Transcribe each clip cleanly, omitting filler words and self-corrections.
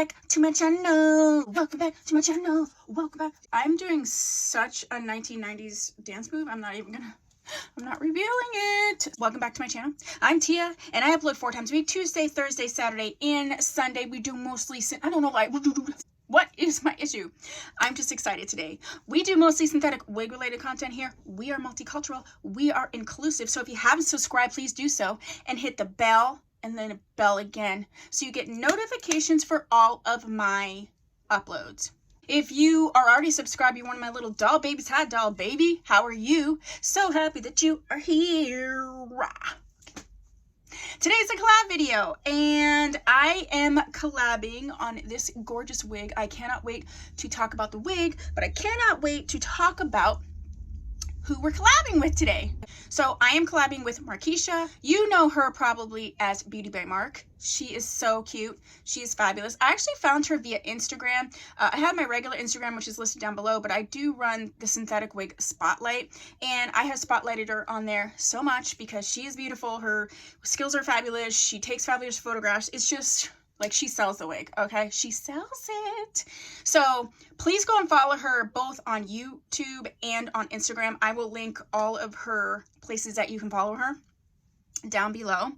back to my channel. Welcome back to my channel. Welcome back. I'm doing such a 1990s dance move. I'm not revealing it. Welcome back to my channel. I'm Tia, and I upload 4 times a week: Tuesday, Thursday, Saturday, and Sunday. We do mostly, I don't know why. What is my issue? I'm just excited today. We do mostly synthetic wig related content here. We are multicultural. We are inclusive. So if you haven't subscribed, please do so and hit the bell and then a bell again so you get notifications for all of my uploads. If you are already subscribed, you're one of my little doll babies. Hi, doll baby. How are you? So happy that you are here. Today's a collab video, and I am collabing on this gorgeous wig. I cannot wait to talk about the wig, but I cannot wait to talk about who we're collabing with today. So I am collabing with Markeisha. You know her probably as BeautieByMark. She is so cute. She is fabulous. I actually found her via Instagram. I have my regular Instagram, which is listed down below, but I do run the synthetic wig spotlight, and I have spotlighted her on there so much because she is beautiful. Her skills are fabulous. She takes fabulous photographs. It's just like she sells the wig, okay? She sells it. So please go and follow her both on YouTube and on Instagram. I will link all of her places that you can follow her down below.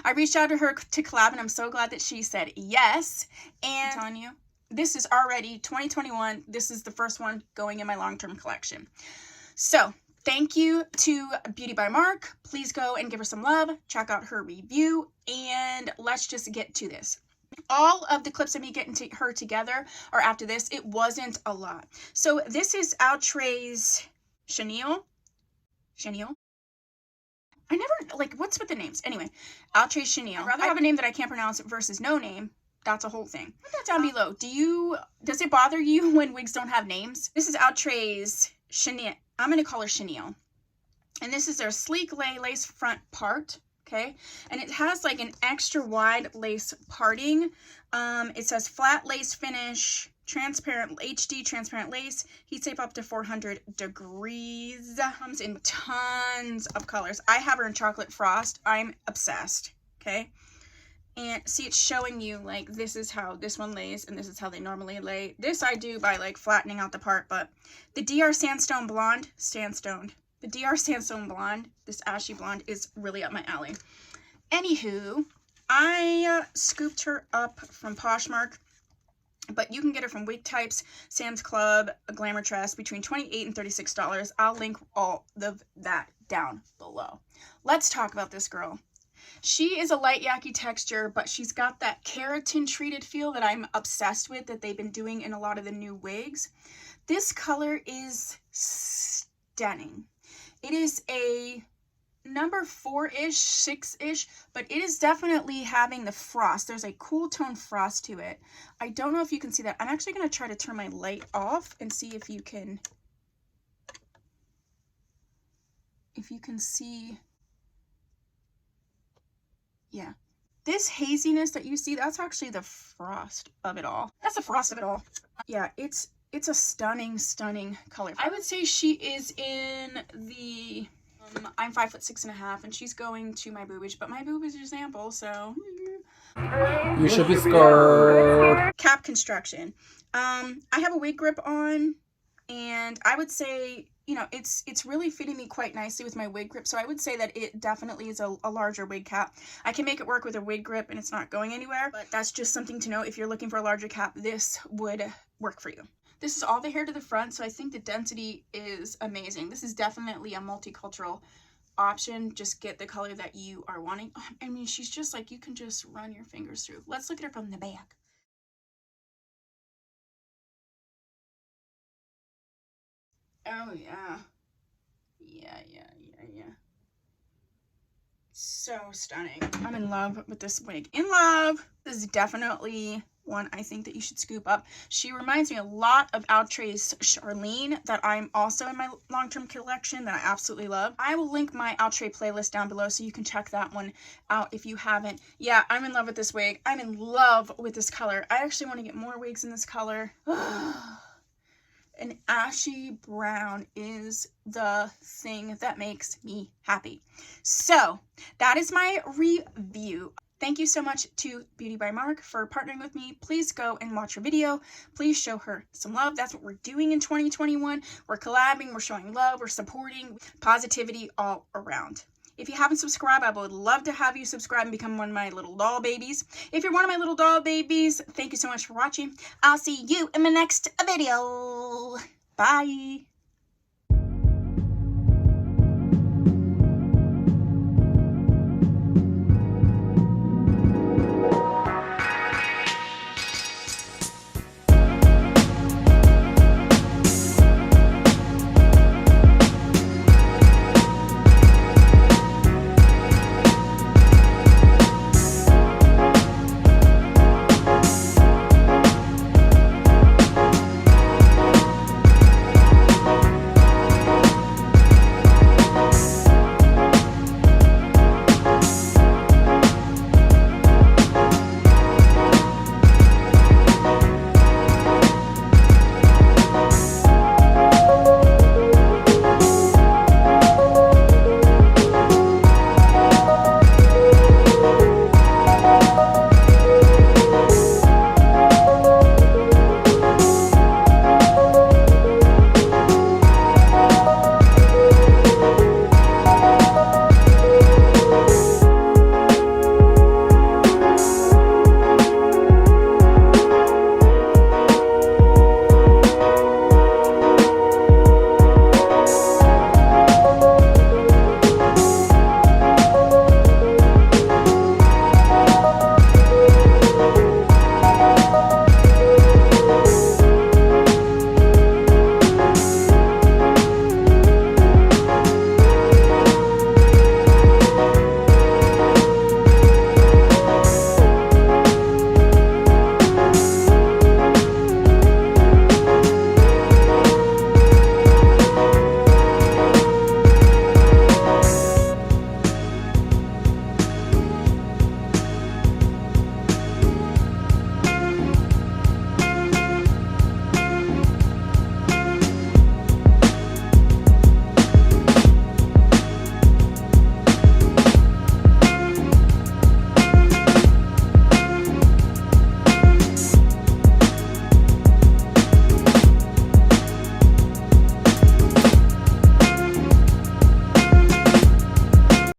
I reached out to her to collab, and I'm so glad that she said yes. And I'm telling you, this is already 2021. This is the first one going in my long-term collection. So thank you to BeautieByMark. Please go and give her some love. Check out her review, and let's just get to this. All of the clips of me getting her together are after this. It wasn't a lot. So this is Outre CHANELLE. I never, like, what's with the names? Anyway, Outre CHANELLE. I'd rather have a name that I can't pronounce versus no name. That's a whole thing. Put that down below. Does it bother you when wigs don't have names? This is Outre's CHANELLE. I'm going to call her CHANELLE. And this is their sleek lace front part. Okay, and it has like an extra wide lace parting. It says flat lace finish, transparent HD transparent lace, heat safe up to 400 degrees. Comes in tons of colors. I have her in chocolate frost. I'm obsessed. Okay, and see, it's showing you like this is how this one lays and this is how they normally lay. This I do by like flattening out the part, but the DR Sandstone Blonde, the DR Sandstone Blonde, this ashy blonde, is really up my alley. Anywho, I scooped her up from Poshmark, but you can get her from Wig Types, Sam's Club, a Glamour Tress, between $28 and $36. I'll link all of that down below. Let's talk about this girl. She is a light yaki texture, but she's got that keratin treated feel that I'm obsessed with, that they've been doing in a lot of the new wigs. This color is stunning. It is a number 4-ish, 6-ish, but it is definitely having the frost. There's a cool tone frost to it. I don't know if you can see that. I'm actually going to try to turn my light off and see if you can see. Yeah. This haziness that you see, that's actually the frost of it all. That's the frost of it all. Yeah, it's a stunning, stunning color. I would say she is in the, I'm 5'6.5", and she's going to my boobage, but my boobage is ample, so. You should be scared. Cap construction. I have a wig grip on, and I would say, you know, it's really fitting me quite nicely with my wig grip, so I would say that it definitely is a larger wig cap. I can make it work with a wig grip, and it's not going anywhere, but that's just something to know. If you're looking for a larger cap, this would work for you. This is all the hair to the front, so I think the density is amazing. This is definitely a multicultural option. Just get the color that you are wanting. I mean, she's just like, you can just run your fingers through. Let's look at her from the back. Oh, yeah. Yeah. So stunning. I'm in love with this wig. In love. This is definitely one I think that you should scoop up. She reminds me a lot of Outre's Charlene, that I'm also in my long-term collection, that I absolutely love. I will link my Outre playlist down below so you can check that one out if you haven't. Yeah, I'm in love with this wig. I'm in love with this color. I actually want to get more wigs in this color. An ashy brown is the thing that makes me happy. So that is my review. Thank you so much to Beauty by Mark for partnering with me. Please go and watch her video. Please show her some love. That's what we're doing in 2021. We're collabing, we're showing love, we're supporting positivity all around. If you haven't subscribed, I would love to have you subscribe and become one of my little doll babies. If you're one of my little doll babies, thank you so much for watching. I'll see you in my next video. Bye.